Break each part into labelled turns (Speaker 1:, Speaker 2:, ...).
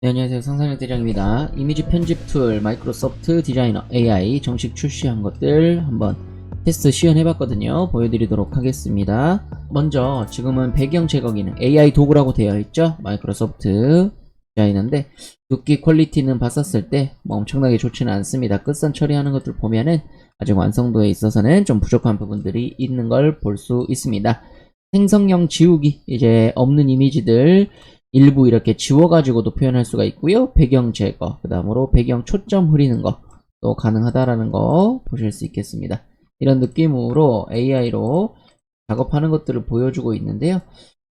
Speaker 1: 네, 안녕하세요. 상상력 대장입니다. 이미지 편집 툴 마이크로소프트 디자이너 AI 정식 출시한 것들 한번 테스트 시연해봤거든요. 보여드리도록 하겠습니다. 먼저 지금은 배경 제거 기능 AI 도구라고 되어 있죠. 마이크로소프트 디자이너인데 눕기 퀄리티는 봤었을 때 뭐 엄청나게 좋지는 않습니다. 끝선 처리하는 것들 보면은 아직 완성도에 있어서는 좀 부족한 부분들이 있는 걸 볼 수 있습니다. 생성형 지우기, 이제 없는 이미지들 일부 이렇게 지워가지고도 표현할 수가 있고요. 배경 제거, 그 다음으로 배경 초점 흐리는 것도 가능하다라는 거 보실 수 있겠습니다. 이런 느낌으로 AI로 작업하는 것들을 보여주고 있는데요.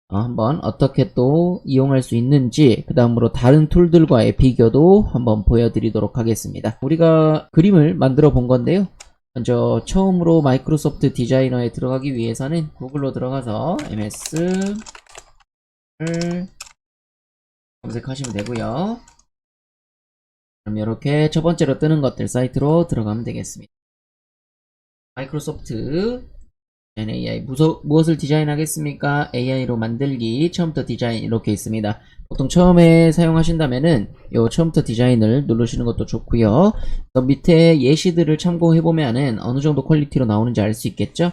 Speaker 1: 한번 어떻게 또 이용할 수 있는지, 그 다음으로 다른 툴들과의 비교도 한번 보여드리도록 하겠습니다. 우리가 그림을 만들어 본 건데요. 먼저 처음으로 마이크로소프트 디자이너에 들어가기 위해서는 구글로 들어가서 MS를 검색하시면 되고요. 그럼 이렇게 첫 번째로 뜨는 것들 사이트로 들어가면 되겠습니다. 마이크로소프트 AI 무엇을 디자인하겠습니까? AI로 만들기 처음부터 디자인 이렇게 있습니다. 보통 처음에 사용하신다면은 요 처음부터 디자인을 누르시는 것도 좋고요. 또 밑에 예시들을 참고해보면은 어느 정도 퀄리티로 나오는지 알 수 있겠죠?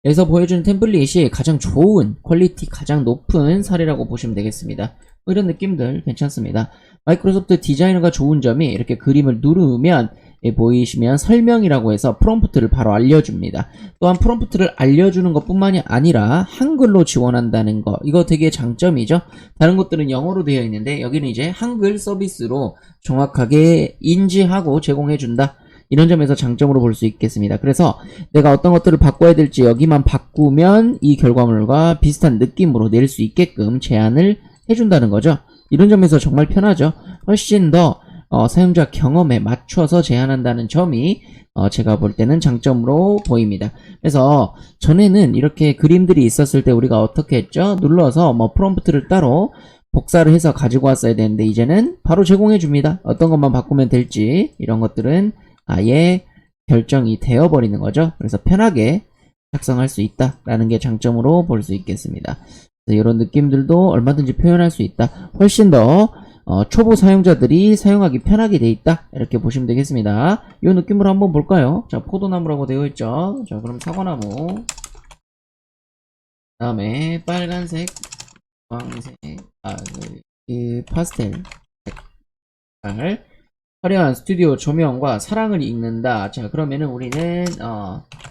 Speaker 1: 여기서 보여주는 템플릿이 가장 좋은 퀄리티 가장 높은 사례라고 보시면 되겠습니다. 이런 느낌들 괜찮습니다. 마이크로소프트 디자이너가 좋은 점이 이렇게 그림을 누르면 보이시면 설명이라고 해서 프롬프트를 바로 알려줍니다. 또한 프롬프트를 알려주는 것 뿐만이 아니라 한글로 지원한다는 거, 이거 되게 장점이죠. 다른 것들은 영어로 되어 있는데 여기는 이제 한글 서비스로 정확하게 인지하고 제공해준다. 이런 점에서 장점으로 볼 수 있겠습니다. 그래서 내가 어떤 것들을 바꿔야 될지 여기만 바꾸면 이 결과물과 비슷한 느낌으로 낼 수 있게끔 제안을 해준다는 거죠. 이런 점에서 정말 편하죠. 훨씬 더 사용자 경험에 맞춰서 제안한다는 점이 제가 볼 때는 장점으로 보입니다. 그래서 전에는 이렇게 그림들이 있었을 때 우리가 어떻게 했죠? 눌러서 뭐 프롬프트를 따로 복사를 해서 가지고 왔어야 되는데 이제는 바로 제공해 줍니다. 어떤 것만 바꾸면 될지 이런 것들은 아예 결정이 되어 버리는 거죠. 그래서 편하게 작성할 수 있다라는 게 장점으로 볼 수 있겠습니다. 이런 느낌들도 얼마든지 표현할 수 있다. 훨씬 더 초보 사용자들이 사용하기 편하게 돼 있다. 이렇게 보시면 되겠습니다. 이 느낌으로 한번 볼까요? 자, 포도나무라고 되어 있죠. 자, 그럼 사과나무. 다음에 빨간색, 주황색, 파스텔 색깔. 화려한 스튜디오 조명과 사랑을 읽는다. 자, 그러면은 우리는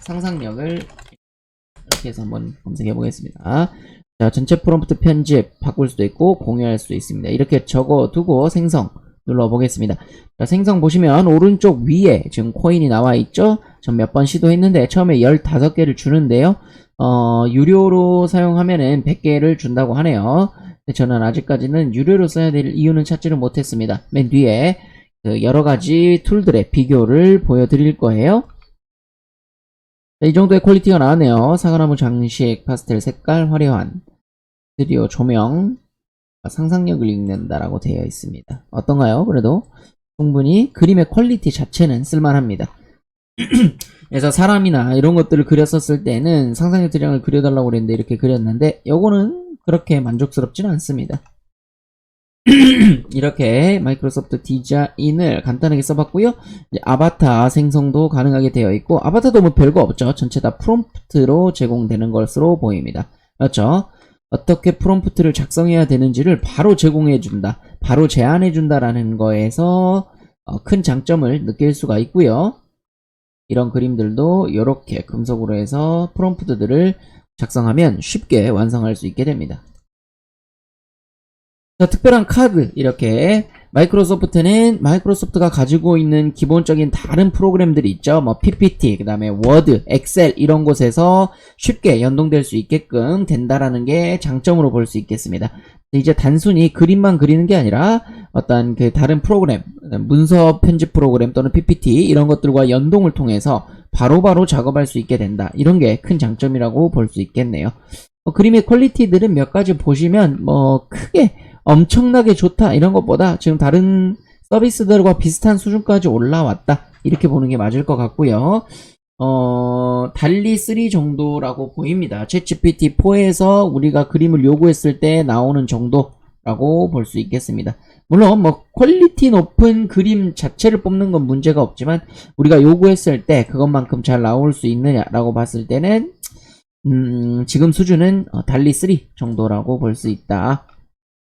Speaker 1: 상상력을 이렇게 해서 한번 검색해 보겠습니다. 자, 전체 프롬프트 편집 바꿀 수도 있고 공유할 수도 있습니다. 이렇게 적어두고 생성 눌러보겠습니다. 자, 생성 보시면 오른쪽 위에 지금 코인이 나와 있죠? 전 몇 번 시도했는데 처음에 15개를 주는데요. 유료로 사용하면은 100개를 준다고 하네요. 저는 아직까지는 유료로 써야 될 이유는 찾지를 못했습니다. 맨 뒤에 여러가지 툴들의 비교를 보여드릴 거예요. 이 정도의 퀄리티가 나왔네요. 사과나무 장식, 파스텔 색깔, 화려한 스튜디오 조명, 상상력을 읽는다라고 되어 있습니다. 어떤가요? 그래도 충분히 그림의 퀄리티 자체는 쓸만합니다. 그래서 사람이나 이런 것들을 그렸었을 때는 상상력 대장을 그려달라고 그랬는데 이렇게 그렸는데 요거는 그렇게 만족스럽지는 않습니다. 이렇게 마이크로소프트 디자인을 간단하게 써봤고요. 이제 아바타 생성도 가능하게 되어 있고 아바타도 뭐 별거 없죠. 전체 다 프롬프트로 제공되는 것으로 보입니다. 그렇죠? 어떻게 프롬프트를 작성해야 되는지를 바로 제공해준다. 바로 제안해준다라는 거에서 큰 장점을 느낄 수가 있고요. 이런 그림들도 이렇게 금속으로 해서 프롬프트들을 작성하면 쉽게 완성할 수 있게 됩니다. 자, 특별한 카드 이렇게 마이크로소프트는 마이크로소프트가 가지고 있는 기본적인 다른 프로그램들이 있죠. 뭐 PPT, 그 다음에 워드, 엑셀 이런 곳에서 쉽게 연동될 수 있게끔 된다라는 게 장점으로 볼 수 있겠습니다. 이제 단순히 그림만 그리는 게 아니라 어떤 그 다른 프로그램, 문서 편집 프로그램 또는 PPT 이런 것들과 연동을 통해서 바로바로 작업할 수 있게 된다. 이런 게 큰 장점이라고 볼 수 있겠네요. 그림의 퀄리티들은 몇 가지 보시면 뭐 크게 엄청나게 좋다 이런 것보다 지금 다른 서비스들과 비슷한 수준까지 올라왔다 이렇게 보는 게 맞을 것 같고요. 달리 3 정도라고 보입니다. 챗GPT 4에서 우리가 그림을 요구했을 때 나오는 정도라고 볼 수 있겠습니다. 물론 뭐 퀄리티 높은 그림 자체를 뽑는 건 문제가 없지만 우리가 요구했을 때 그것만큼 잘 나올 수 있느냐라고 봤을 때는 지금 수준은 달리 3 정도라고 볼 수 있다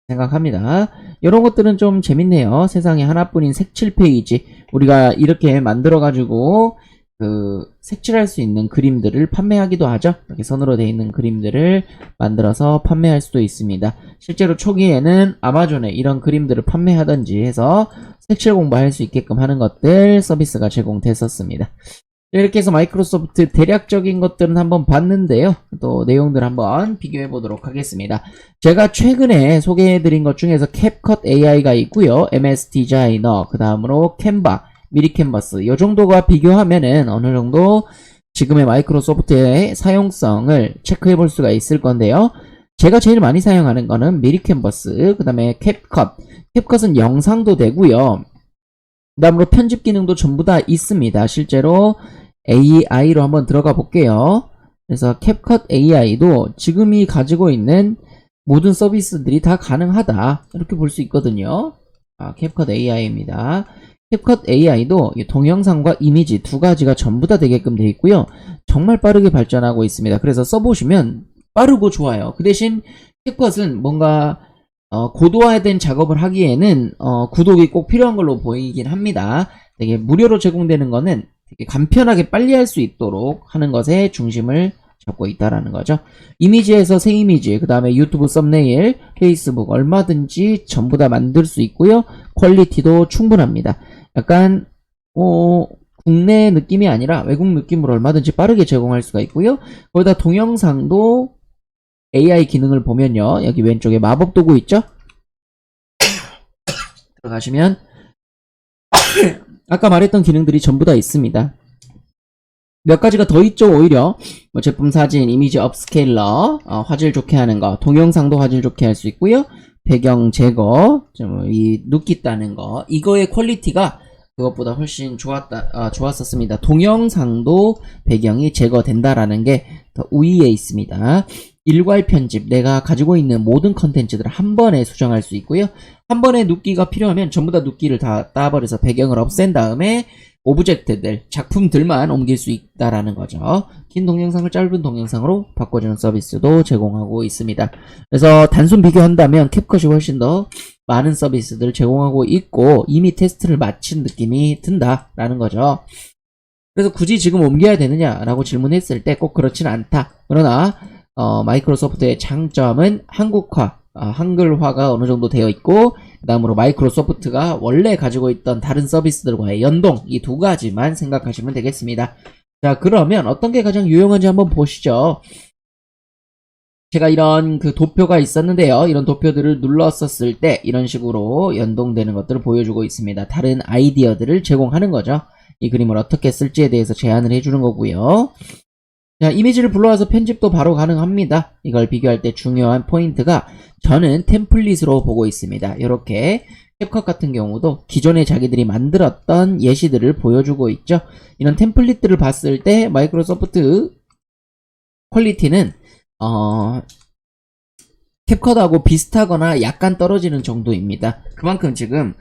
Speaker 1: 생각합니다. 이런 것들은 좀 재밌네요. 세상에 하나뿐인 색칠 페이지. 우리가 이렇게 만들어가지고 색칠할 수 있는 그림들을 판매하기도 하죠. 이렇게 선으로 되어 있는 그림들을 만들어서 판매할 수도 있습니다. 실제로 초기에는 아마존에 이런 그림들을 판매하든지 해서 색칠 공부할 수 있게끔 하는 것들 서비스가 제공됐었습니다. 이렇게 해서 마이크로소프트 대략적인 것들은 한번 봤는데요. 또 내용들 한번 비교해 보도록 하겠습니다. 제가 최근에 소개해드린 것 중에서 캡컷 AI가 있고요. MS 디자이너, 그 다음으로 캔바, 미리 캔버스 요 정도가 비교하면은 어느 정도 지금의 마이크로소프트의 사용성을 체크해 볼 수가 있을 건데요. 제가 제일 많이 사용하는 거는 미리 캔버스, 그 다음에 캡컷. 캡컷은 영상도 되고요. 그 다음으로 편집 기능도 전부 다 있습니다. 실제로 AI로 한번 들어가 볼게요. 그래서 캡컷 AI도 지금이 가지고 있는 모든 서비스들이 다 가능하다 이렇게 볼 수 있거든요. 캡컷 AI입니다. 캡컷 AI도 동영상과 이미지 두 가지가 전부 다 되게끔 되어 있고요. 정말 빠르게 발전하고 있습니다. 그래서 써보시면 빠르고 좋아요. 그 대신 캡컷은 뭔가 고도화된 작업을 하기에는 구독이 꼭 필요한 걸로 보이긴 합니다. 되게 무료로 제공되는 거는 되게 간편하게 빨리 할 수 있도록 하는 것에 중심을 잡고 있다라는 거죠. 이미지에서 새 이미지, 그 다음에 유튜브 썸네일, 페이스북 얼마든지 전부 다 만들 수 있고요. 퀄리티도 충분합니다. 약간 국내 느낌이 아니라 외국 느낌으로 얼마든지 빠르게 제공할 수가 있고요. 거기다 동영상도 AI 기능을 보면요. 여기 왼쪽에 마법 도구 있죠? 들어가시면 아까 말했던 기능들이 전부 다 있습니다. 몇 가지가 더 있죠. 오히려 뭐 제품 사진, 이미지 업스케일러, 화질 좋게 하는 거, 동영상도 화질 좋게 할 수 있고요. 배경 제거, 이 눕기 따는 거, 이거의 퀄리티가 그것보다 훨씬 좋았었습니다. 동영상도 배경이 제거된다라는 게 더 우위에 있습니다. 일괄 편집, 내가 가지고 있는 모든 컨텐츠들을 한 번에 수정할 수 있고요. 한 번에 눕기가 필요하면 전부 다 눕기를 다 따버려서 배경을 없앤 다음에 오브젝트들, 작품들만 옮길 수 있다라는 거죠. 긴 동영상을 짧은 동영상으로 바꿔주는 서비스도 제공하고 있습니다. 그래서 단순 비교한다면 캡컷이 훨씬 더 많은 서비스들을 제공하고 있고 이미 테스트를 마친 느낌이 든다라는 거죠. 그래서 굳이 지금 옮겨야 되느냐라고 질문했을 때 꼭 그렇진 않다. 그러나 마이크로소프트의 장점은 한국화, 한글화가 어느 정도 되어 있고 그 다음으로 마이크로소프트가 원래 가지고 있던 다른 서비스들과의 연동 이 두 가지만 생각하시면 되겠습니다. 자, 그러면 어떤 게 가장 유용한지 한번 보시죠. 제가 이런 도표가 있었는데요. 이런 도표들을 눌렀었을 때 이런 식으로 연동되는 것들을 보여주고 있습니다. 다른 아이디어들을 제공하는 거죠. 이 그림을 어떻게 쓸지에 대해서 제안을 해주는 거고요. 자, 이미지를 불러와서 편집도 바로 가능합니다. 이걸 비교할 때 중요한 포인트가 저는 템플릿으로 보고 있습니다. 이렇게 캡컷 같은 경우도 기존에 자기들이 만들었던 예시들을 보여주고 있죠. 이런 템플릿들을 봤을 때 마이크로소프트 퀄리티는 캡컷하고 비슷하거나 약간 떨어지는 정도입니다. 그만큼 지금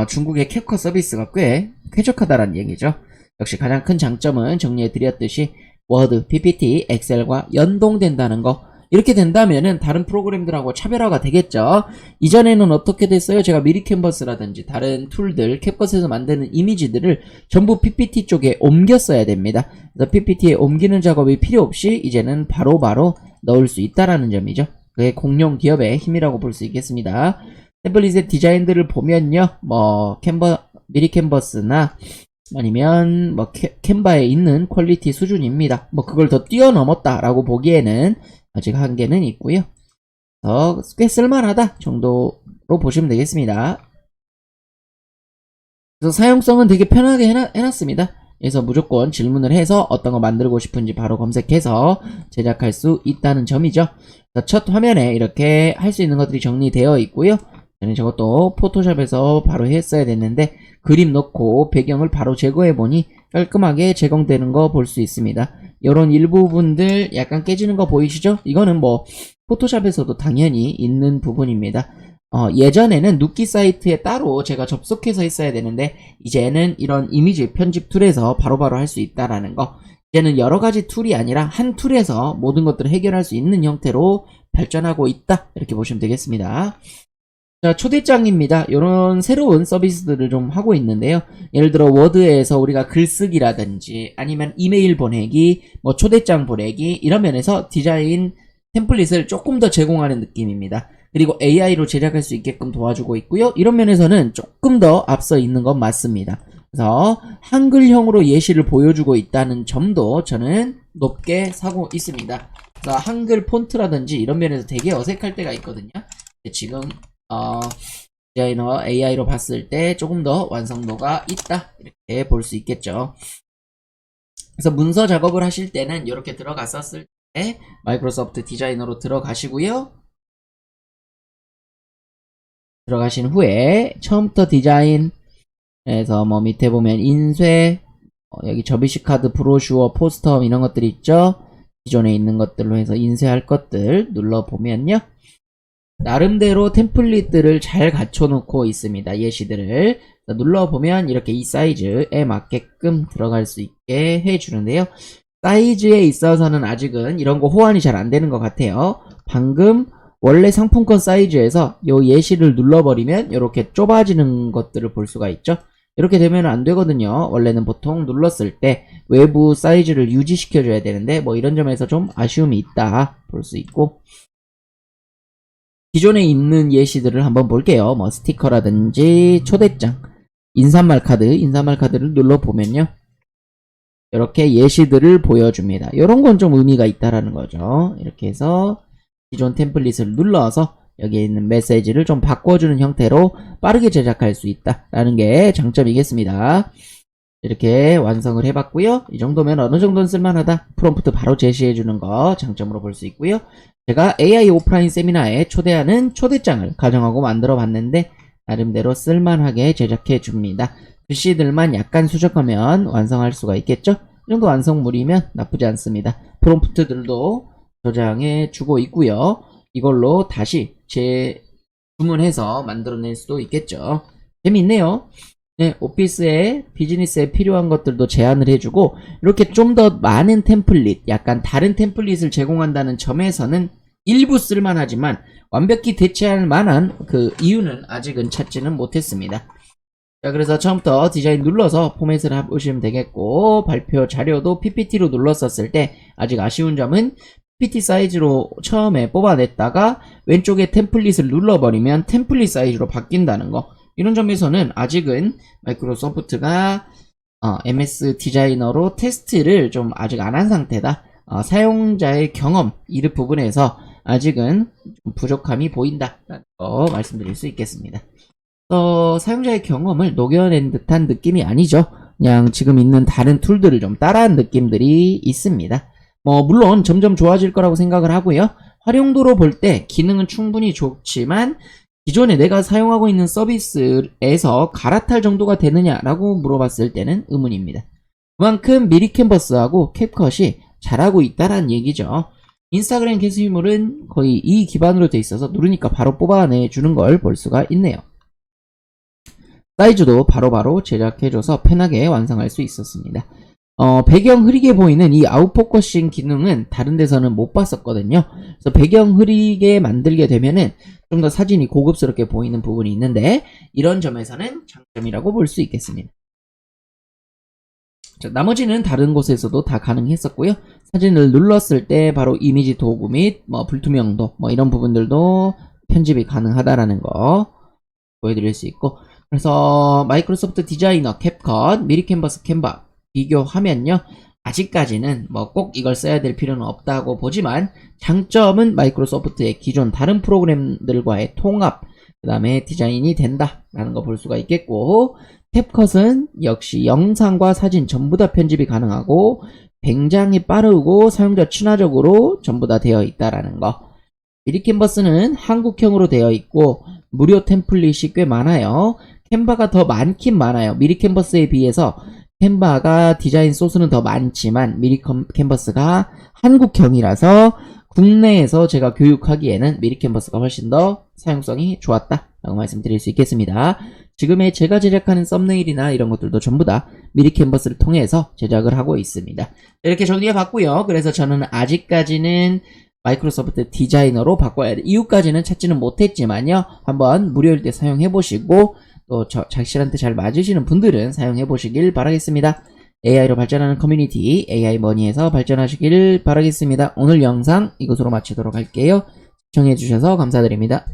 Speaker 1: 중국의 캡컷 서비스가 꽤 쾌적하다는 얘기죠. 역시 가장 큰 장점은 정리해드렸듯이 워드, PPT, 엑셀과 연동된다는 거. 이렇게 된다면은 다른 프로그램들하고 차별화가 되겠죠. 이전에는 어떻게 됐어요? 제가 미리 캔버스라든지 다른 툴들, 캡컷에서 만드는 이미지들을 전부 PPT 쪽에 옮겼어야 됩니다. 그래서 PPT에 옮기는 작업이 필요 없이 이제는 바로바로 넣을 수 있다라는 점이죠. 그게 공룡 기업의 힘이라고 볼 수 있겠습니다. 템플릿의 디자인들을 보면요. 미리 캔버스나 아니면 캔바에 있는 퀄리티 수준입니다. 그걸 더 뛰어넘었다라고 보기에는 아직 한계는 있고요. 꽤 쓸만하다 정도로 보시면 되겠습니다. 그래서 사용성은 되게 편하게 해놨습니다. 그래서 무조건 질문을 해서 어떤 거 만들고 싶은지 바로 검색해서 제작할 수 있다는 점이죠. 첫 화면에 이렇게 할 수 있는 것들이 정리되어 있고요. 저는 저것도 포토샵에서 바로 했어야 됐는데 그림 넣고 배경을 바로 제거해보니 깔끔하게 제공되는 거 볼 수 있습니다. 이런 일부분들 약간 깨지는 거 보이시죠? 이거는 포토샵에서도 당연히 있는 부분입니다. 예전에는 누키 사이트에 따로 제가 접속해서 했어야 되는데 이제는 이런 이미지 편집 툴에서 바로바로 할 수 있다라는 거. 이제는 여러 가지 툴이 아니라 한 툴에서 모든 것들을 해결할 수 있는 형태로 발전하고 있다. 이렇게 보시면 되겠습니다. 자, 초대장입니다. 이런 새로운 서비스들을 좀 하고 있는데요. 예를 들어 워드에서 우리가 글쓰기라든지 아니면 이메일 보내기, 뭐 초대장 보내기 이런 면에서 디자인 템플릿을 조금 더 제공하는 느낌입니다. 그리고 AI로 제작할 수 있게끔 도와주고 있고요. 이런 면에서는 조금 더 앞서 있는 건 맞습니다. 그래서 한글형으로 예시를 보여주고 있다는 점도 저는 높게 사고 있습니다. 그래서 한글 폰트라든지 이런 면에서 되게 어색할 때가 있거든요. 지금 디자이너 AI로 봤을 때 조금 더 완성도가 있다 이렇게 볼 수 있겠죠. 그래서 문서 작업을 하실 때는 이렇게 들어갔었을 때 마이크로소프트 디자이너로 들어가시고요. 들어가신 후에 처음부터 디자인에서 뭐 밑에 보면 인쇄, 여기 접이식 카드, 브로슈어, 포스터 이런 것들이 있죠. 기존에 있는 것들로 해서 인쇄할 것들 눌러보면요. 나름대로 템플릿들을 잘 갖춰놓고 있습니다. 예시들을 눌러보면 이렇게 이 사이즈에 맞게끔 들어갈 수 있게 해주는데요. 사이즈에 있어서는 아직은 이런 거 호환이 잘 안되는 것 같아요. 방금 원래 상품권 사이즈에서 이 예시를 눌러버리면 이렇게 좁아지는 것들을 볼 수가 있죠. 이렇게 되면 안 되거든요. 원래는 보통 눌렀을 때 외부 사이즈를 유지시켜줘야 되는데 뭐 이런 점에서 좀 아쉬움이 있다 볼 수 있고, 기존에 있는 예시들을 한번 볼게요. 뭐 스티커라든지 초대장, 인사말 카드를 눌러보면요. 이렇게 예시들을 보여줍니다. 이런 건 좀 의미가 있다라는 거죠. 이렇게 해서 기존 템플릿을 눌러서 여기에 있는 메시지를 좀 바꿔주는 형태로 빠르게 제작할 수 있다라는 게 장점이겠습니다. 이렇게 완성을 해봤고요. 이 정도면 어느 정도는 쓸만하다. 프롬프트 바로 제시해주는 거 장점으로 볼 수 있고요. 제가 AI 오프라인 세미나에 초대하는 초대장을 가정하고 만들어 봤는데 나름대로 쓸만하게 제작해 줍니다. 글씨들만 약간 수정하면 완성할 수가 있겠죠? 이 정도 완성물이면 나쁘지 않습니다. 프롬프트들도 저장해 주고 있고요. 이걸로 다시 주문해서 만들어낼 수도 있겠죠. 재미있네요. 네, 오피스에 비즈니스에 필요한 것들도 제안을 해주고 이렇게 좀 더 많은 템플릿, 약간 다른 템플릿을 제공한다는 점에서는 일부 쓸만하지만 완벽히 대체할 만한 그 이유는 아직은 찾지는 못했습니다. 자, 그래서 처음부터 디자인 눌러서 포맷을 해보시면 되겠고, 발표 자료도 PPT로 눌렀었을 때 아직 아쉬운 점은 PPT 사이즈로 처음에 뽑아냈다가 왼쪽에 템플릿을 눌러버리면 템플릿 사이즈로 바뀐다는 거, 이런 점에서는 아직은 마이크로소프트가 MS 디자이너로 테스트를 좀 아직 안 한 상태다. 사용자의 경험 이 부분에서 아직은 좀 부족함이 보인다라는 거 말씀드릴 수 있겠습니다. 사용자의 경험을 녹여낸 듯한 느낌이 아니죠. 그냥 지금 있는 다른 툴들을 좀 따라한 느낌들이 있습니다. 물론 점점 좋아질 거라고 생각을 하고요. 활용도로 볼 때 기능은 충분히 좋지만 기존에 내가 사용하고 있는 서비스에서 갈아탈 정도가 되느냐라고 물어봤을 때는 의문입니다. 그만큼 미리 캔버스하고 캡컷이 잘하고 있다는 얘기죠. 인스타그램 게시물은 거의 이 기반으로 돼 있어서 누르니까 바로 뽑아내주는 걸 볼 수가 있네요. 사이즈도 바로바로 제작해줘서 편하게 완성할 수 있었습니다. 배경 흐리게 보이는 이 아웃포커싱 기능은 다른 데서는 못 봤었거든요. 그래서 배경 흐리게 만들게 되면은 좀 더 사진이 고급스럽게 보이는 부분이 있는데 이런 점에서는 장점이라고 볼 수 있겠습니다. 자, 나머지는 다른 곳에서도 다 가능했었고요. 사진을 눌렀을 때 바로 이미지 도구 및 불투명도 이런 부분들도 편집이 가능하다라는 거 보여드릴 수 있고, 그래서 마이크로소프트 디자이너 캡컷 미리 캔버스 캔바 비교하면요, 아직까지는 꼭 이걸 써야 될 필요는 없다고 보지만 장점은 마이크로소프트의 기존 다른 프로그램들과의 통합, 그 다음에 디자인이 된다라는 거 볼 수가 있겠고, 캡컷은 역시 영상과 사진 전부 다 편집이 가능하고 굉장히 빠르고 사용자 친화적으로 전부 다 되어 있다라는 거. 미리 캔버스는 한국형으로 되어 있고 무료 템플릿이 꽤 많아요. 캔바가 더 많긴 많아요. 미리 캔버스에 비해서 캔바가 디자인 소스는 더 많지만 미리 캔버스가 한국형이라서 국내에서 제가 교육하기에는 미리캔버스가 훨씬 더 사용성이 좋았다라고 말씀드릴 수 있겠습니다. 지금의 제가 제작하는 썸네일이나 이런 것들도 전부 다 미리캔버스를 통해서 제작을 하고 있습니다. 이렇게 정리해 봤고요. 그래서 저는 아직까지는 마이크로소프트 디자이너로 바꿔야 돼. 이유까지는 찾지는 못했지만요. 한번 무료일 때 사용해 보시고 또 자신한테 잘 맞으시는 분들은 사용해 보시길 바라겠습니다. AI로 발전하는 커뮤니티 AI머니에서 발전하시길 바라겠습니다. 오늘 영상 이것으로 마치도록 할게요. 시청해 주셔서 감사드립니다.